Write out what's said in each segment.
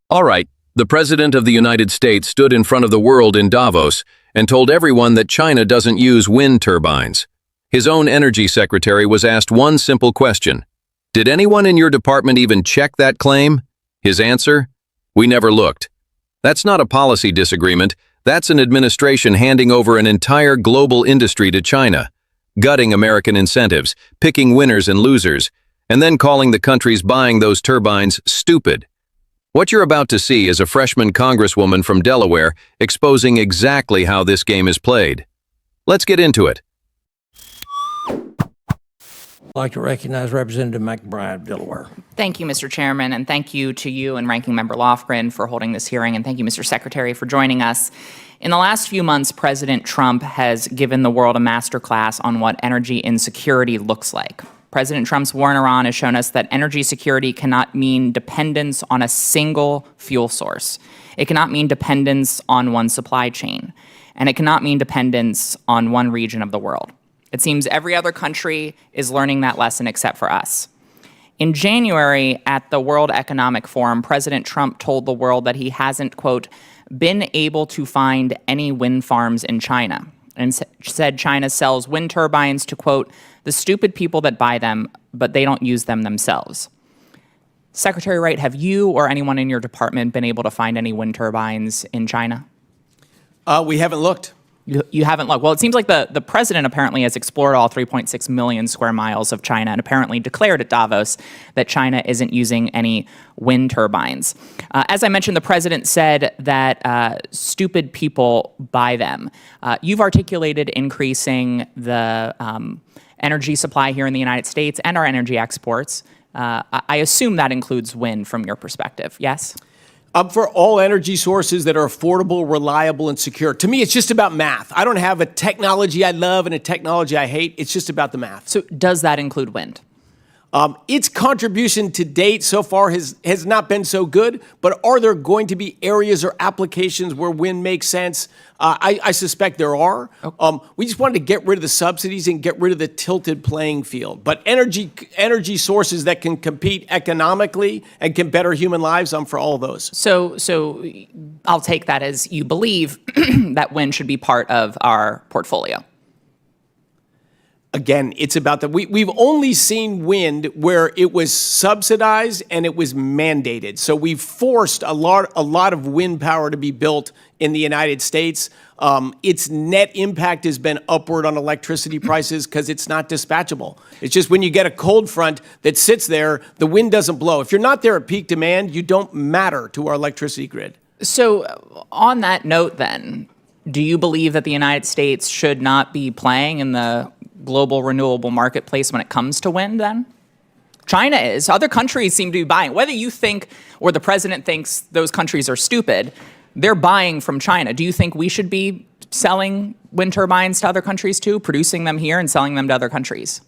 All right, the President of the United States stood in front of the world in Davos and told everyone that China doesn't use wind turbines. His own Energy Secretary was asked one simple question. Did anyone in your department even check that claim? His answer? We never looked. That's not a policy disagreement. That's an administration handing over an entire global industry to China, gutting American incentives, picking winners and losers, and then calling the countries buying those turbines stupid. What you're about to see is a freshman congresswoman from Delaware exposing exactly how this game is played. Let's get into it. I'd like to recognize Representative McBride of Delaware. Thank you, Mr. Chairman, and thank you to you and Ranking Member Lofgren for holding this hearing, and thank you, Mr. Secretary, for joining us. In the last few months, President Trump has given the world a masterclass on what energy insecurity looks like. President Trump's war in Iran has shown us that energy security cannot mean dependence on a single fuel source. It cannot mean dependence on one supply chain, and it cannot mean dependence on one region of the world. It seems every other country is learning that lesson except for us. In January, at the World Economic Forum, President Trump told the world that he hasn't, quote, been able to find any wind farms in China, and said China sells wind turbines to, quote, the stupid people that buy them, but they don't use them themselves. Secretary Wright, have you or anyone in your department been able to find any wind turbines in China? We haven't looked. You haven't looked. Well, it seems like the president apparently has explored all 3.6 million square miles of China and apparently declared at Davos that China isn't using any wind turbines. As I mentioned, the president said that stupid people buy them. You've articulated increasing the energy supply here in the United States and our energy exports. I assume that includes wind from your perspective, yes? For all energy sources that are affordable, reliable, and secure. To me, it's just about math. I don't have a technology I love and a technology I hate. It's just about the math. So does that include wind? Its contribution to date so far has not been so good, but are there going to be areas or applications where wind makes sense? I suspect there are. Okay. We just wanted to get rid of the subsidies and get rid of the tilted playing field. But energy sources that can compete economically and can better human lives, I'm for all of those. So I'll take that as you believe that wind should be part of our portfolio. Again, it's about that. We've only seen wind where it was subsidized and it was mandated. So we've forced a lot of wind power to be built in the United States. Its net impact has been upward on electricity prices because it's not dispatchable. It's just when you get a cold front that sits there, the wind doesn't blow. If you're not there at peak demand, you don't matter to our electricity grid. So on that note then, do you believe that the United States should not be playing in the global renewable marketplace when it comes to wind then? China is. Other countries seem to be buying. Whether you think or the president thinks those countries are stupid, they're buying from China. Do you think we should be selling wind turbines to other countries too, producing them here and selling them to other countries?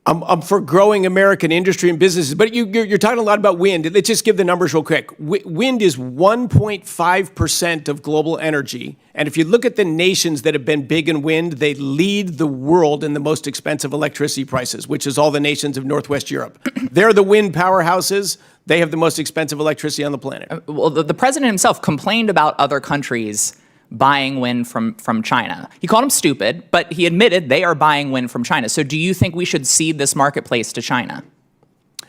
I'm for growing American industry and businesses, but you're talking a lot about wind. Let's just give the numbers real quick. Wind is 1.5% of global energy. And if you look at the nations that have been big in wind, they lead the world in the most expensive electricity prices, which is all the nations of Northwest Europe. They're the wind powerhouses. They have the most expensive electricity on the planet. Well, the president himself complained about other countries buying wind from China. He called them stupid, but he admitted they are buying wind from China. So do you think we should cede this marketplace to China?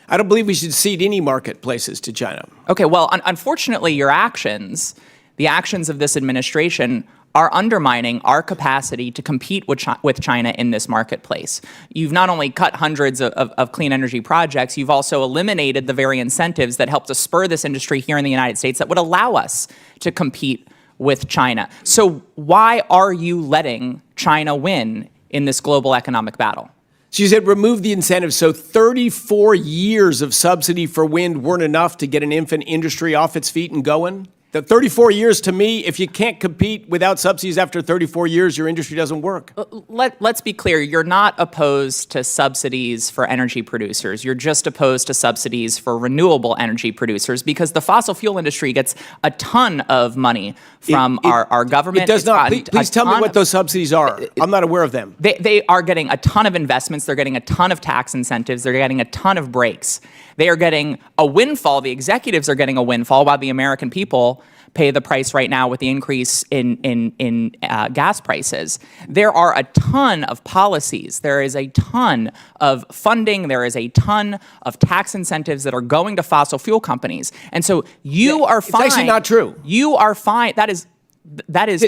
I don't believe we should cede any marketplaces to China. Okay, well, unfortunately, your actions, the actions of this administration, are undermining our capacity to compete with China in this marketplace. You've not only cut hundreds of clean energy projects, you've also eliminated the very incentives that help to spur this industry here in the United States that would allow us to compete with China. So why are you letting China win in this global economic battle? She said remove the incentives. So 34 years of subsidy for wind weren't enough to get an infant industry off its feet and going? The 34 years, to me, if you can't compete without subsidies after 34 years, your industry doesn't work. Let's be clear. You're not opposed to subsidies for energy producers. You're just opposed to subsidies for renewable energy producers because the fossil fuel industry gets a ton of money from our government. It does not. Please tell me what those subsidies are. I'm not aware of them. They are getting a ton of investments. They're getting a ton of tax incentives. They're getting a ton of breaks. They are getting a windfall. The executives are getting a windfall while the American people pay the price right now with the increase in gas prices. There are a ton of policies. There is a ton of funding. There is a ton of tax incentives that are going to fossil fuel companies. And so you are fine. It's actually not true. You are fine. That is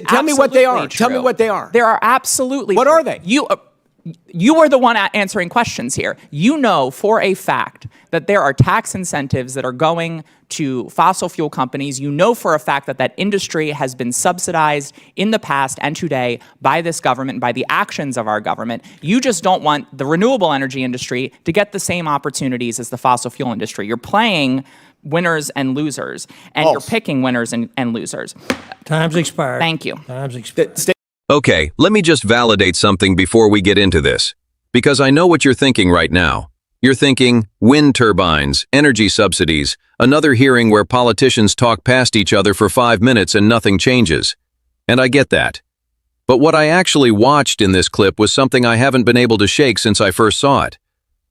Tell me what they are. true. Tell me what they are. There are absolutely. What true. are they? You are the one answering questions here. You know for a fact that there are tax incentives that are going to fossil fuel companies. You know for a fact that that industry has been subsidized in the past and today by this government, by the actions of our government. You just don't want the renewable energy industry to get the same opportunities as the fossil fuel industry. You're playing winners and losers, and you're picking winners and losers. Time's expired. Thank you. Time's expired. Okay, let me just validate something before we get into this. Because I know what you're thinking right now. You're thinking, wind turbines, energy subsidies, another hearing where politicians talk past each other for 5 minutes and nothing changes. And I get that. But what I actually watched in this clip was something I haven't been able to shake since I first saw it.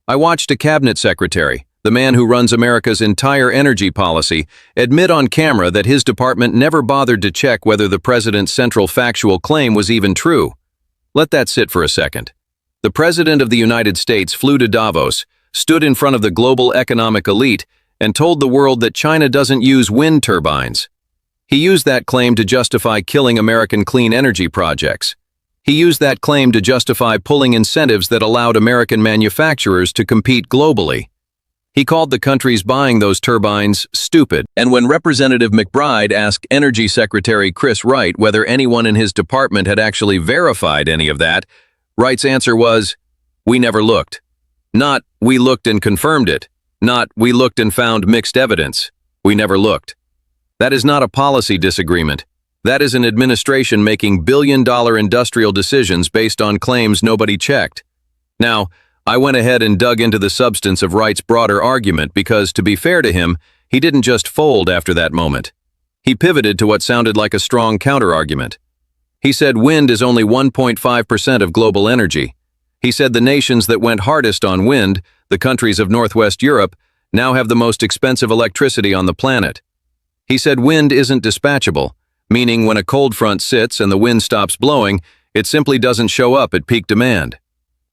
I watched a cabinet secretary, the man who runs America's entire energy policy, admit on camera that his department never bothered to check whether the president's central factual claim was even true. Let that sit for a second. The President of the United States flew to Davos, stood in front of the global economic elite, and told the world that China doesn't use wind turbines. He used that claim to justify killing American clean energy projects. He used that claim to justify pulling incentives that allowed American manufacturers to compete globally. He called the countries buying those turbines stupid. And when Representative McBride asked Energy Secretary Chris Wright whether anyone in his department had actually verified any of that, Wright's answer was, "We never looked." Not, "We looked and confirmed it." Not, "We looked and found mixed evidence." We never looked. That is not a policy disagreement. That is an administration making billion-dollar industrial decisions based on claims nobody checked. Now, I went ahead and dug into the substance of Wright's broader argument because, to be fair to him, he didn't just fold after that moment. He pivoted to what sounded like a strong counterargument. He said wind is only 1.5% of global energy. He said the nations that went hardest on wind, the countries of Northwest Europe, now have the most expensive electricity on the planet. He said wind isn't dispatchable, meaning when a cold front sits and the wind stops blowing, it simply doesn't show up at peak demand.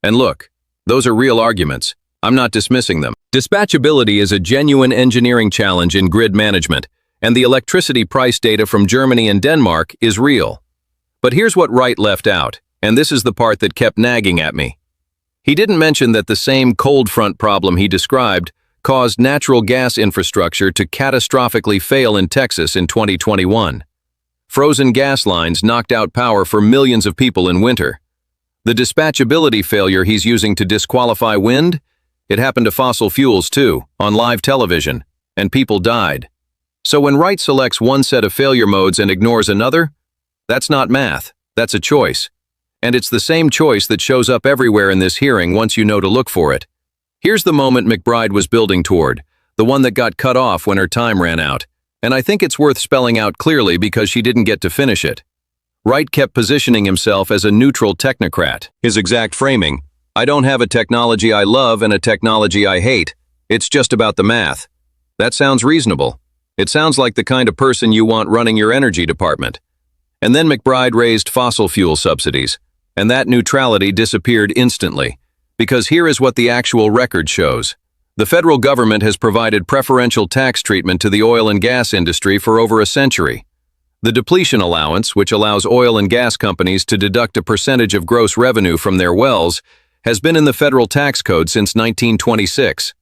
And look, those are real arguments. I'm not dismissing them. Dispatchability is a genuine engineering challenge in grid management, and the electricity price data from Germany and Denmark is real. But here's what Wright left out, and this is the part that kept nagging at me. He didn't mention that the same cold front problem he described caused natural gas infrastructure to catastrophically fail in Texas in 2021. Frozen gas lines knocked out power for millions of people in winter. The dispatchability failure he's using to disqualify wind? It happened to fossil fuels too, on live television, and people died. So when Wright selects one set of failure modes and ignores another, that's not math, that's a choice. And it's the same choice that shows up everywhere in this hearing once you know to look for it. Here's the moment McBride was building toward, the one that got cut off when her time ran out, and I think it's worth spelling out clearly because she didn't get to finish it. Wright kept positioning himself as a neutral technocrat. His exact framing, "I don't have a technology I love and a technology I hate. It's just about the math." That sounds reasonable. It sounds like the kind of person you want running your energy department. And then McBride raised fossil fuel subsidies, and that neutrality disappeared instantly. Because here is what the actual record shows. The federal government has provided preferential tax treatment to the oil and gas industry for over a century. The depletion allowance, which allows oil and gas companies to deduct a percentage of gross revenue from their wells, has been in the federal tax code since 1926.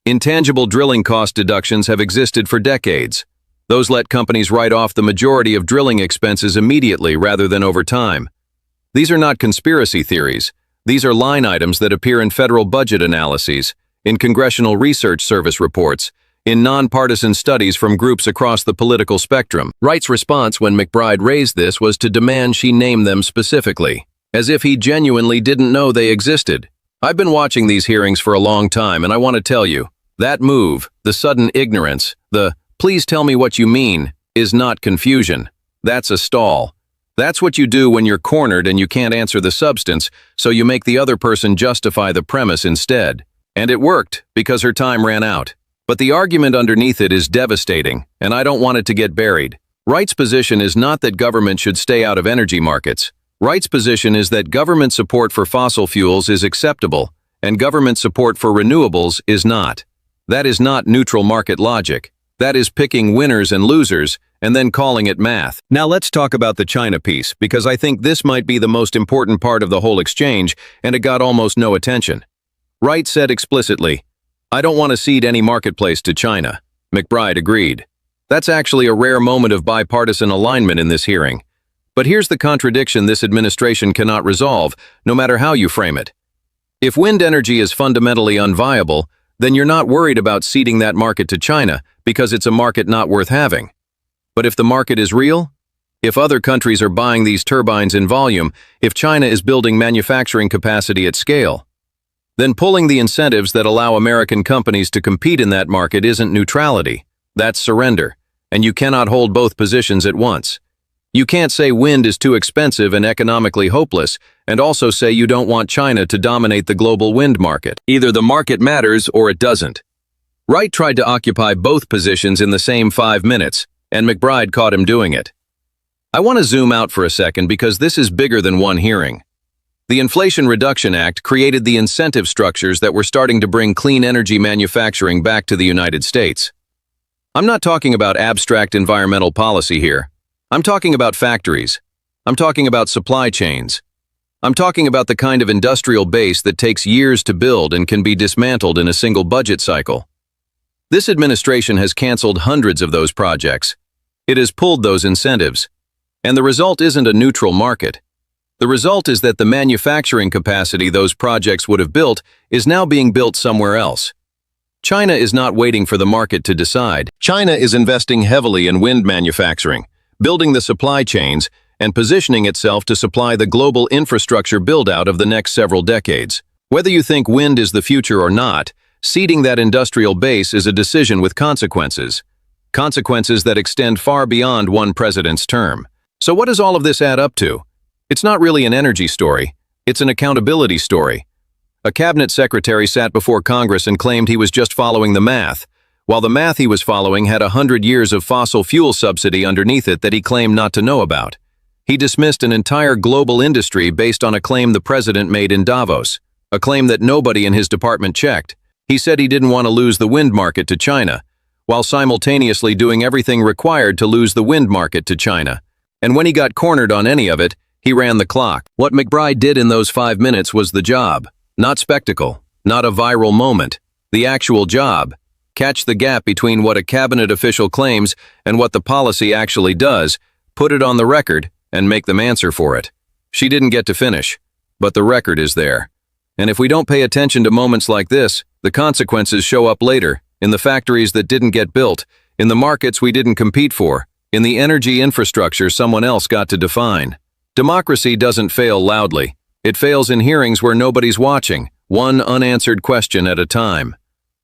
Intangible drilling cost deductions have existed for decades. Those let companies write off the majority of drilling expenses immediately rather than over time. These are not conspiracy theories. These are line items that appear in federal budget analyses, in Congressional Research Service reports, in nonpartisan studies from groups across the political spectrum. Wright's response when McBride raised this was to demand she name them specifically, as if he genuinely didn't know they existed. I've been watching these hearings for a long time, and I want to tell you, that move, the sudden ignorance, the "please tell me what you mean," is not confusion. That's a stall. That's what you do when you're cornered and you can't answer the substance, so you make the other person justify the premise instead. And it worked, because her time ran out. But the argument underneath it is devastating, and I don't want it to get buried. Wright's position is not that government should stay out of energy markets. Wright's position is that government support for fossil fuels is acceptable, and government support for renewables is not. That is not neutral market logic. That is picking winners and losers, and then calling it math. Now let's talk about the China piece, because I think this might be the most important part of the whole exchange, and it got almost no attention. Wright said explicitly, "I don't want to cede any marketplace to China." McBride agreed. That's actually a rare moment of bipartisan alignment in this hearing. But here's the contradiction this administration cannot resolve, no matter how you frame it. If wind energy is fundamentally unviable, then you're not worried about ceding that market to China because it's a market not worth having. But if the market is real, if other countries are buying these turbines in volume, if China is building manufacturing capacity at scale, then pulling the incentives that allow American companies to compete in that market isn't neutrality. That's surrender, and you cannot hold both positions at once. You can't say wind is too expensive and economically hopeless, and also say you don't want China to dominate the global wind market. Either the market matters or it doesn't. Wright tried to occupy both positions in the same 5 minutes, and McBride caught him doing it. I want to zoom out for a second because this is bigger than one hearing. The Inflation Reduction Act created the incentive structures that were starting to bring clean energy manufacturing back to the United States. I'm not talking about abstract environmental policy here. I'm talking about factories. I'm talking about supply chains. I'm talking about the kind of industrial base that takes years to build and can be dismantled in a single budget cycle. This administration has canceled hundreds of those projects. It has pulled those incentives. And the result isn't a neutral market. The result is that the manufacturing capacity those projects would have built is now being built somewhere else. China is not waiting for the market to decide. China is investing heavily in wind manufacturing, building the supply chains, and positioning itself to supply the global infrastructure build-out of the next several decades. Whether you think wind is the future or not, ceding that industrial base is a decision with consequences. Consequences that extend far beyond one president's term. So what does all of this add up to? It's not really an energy story. It's an accountability story. A cabinet secretary sat before Congress and claimed he was just following the math, while the math he was following had 100 years of fossil fuel subsidy underneath it that he claimed not to know about. He dismissed an entire global industry based on a claim the president made in Davos, a claim that nobody in his department checked. He said he didn't want to lose the wind market to China, while simultaneously doing everything required to lose the wind market to China. And when he got cornered on any of it, he ran the clock. What McBride did in those 5 minutes was the job. Not spectacle, not a viral moment. The actual job. Catch the gap between what a cabinet official claims and what the policy actually does, put it on the record, and make them answer for it. She didn't get to finish, but the record is there. And if we don't pay attention to moments like this, the consequences show up later, in the factories that didn't get built, in the markets we didn't compete for, in the energy infrastructure someone else got to define. Democracy doesn't fail loudly. It fails in hearings where nobody's watching, one unanswered question at a time.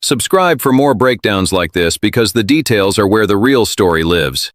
Subscribe for more breakdowns like this because the details are where the real story lives.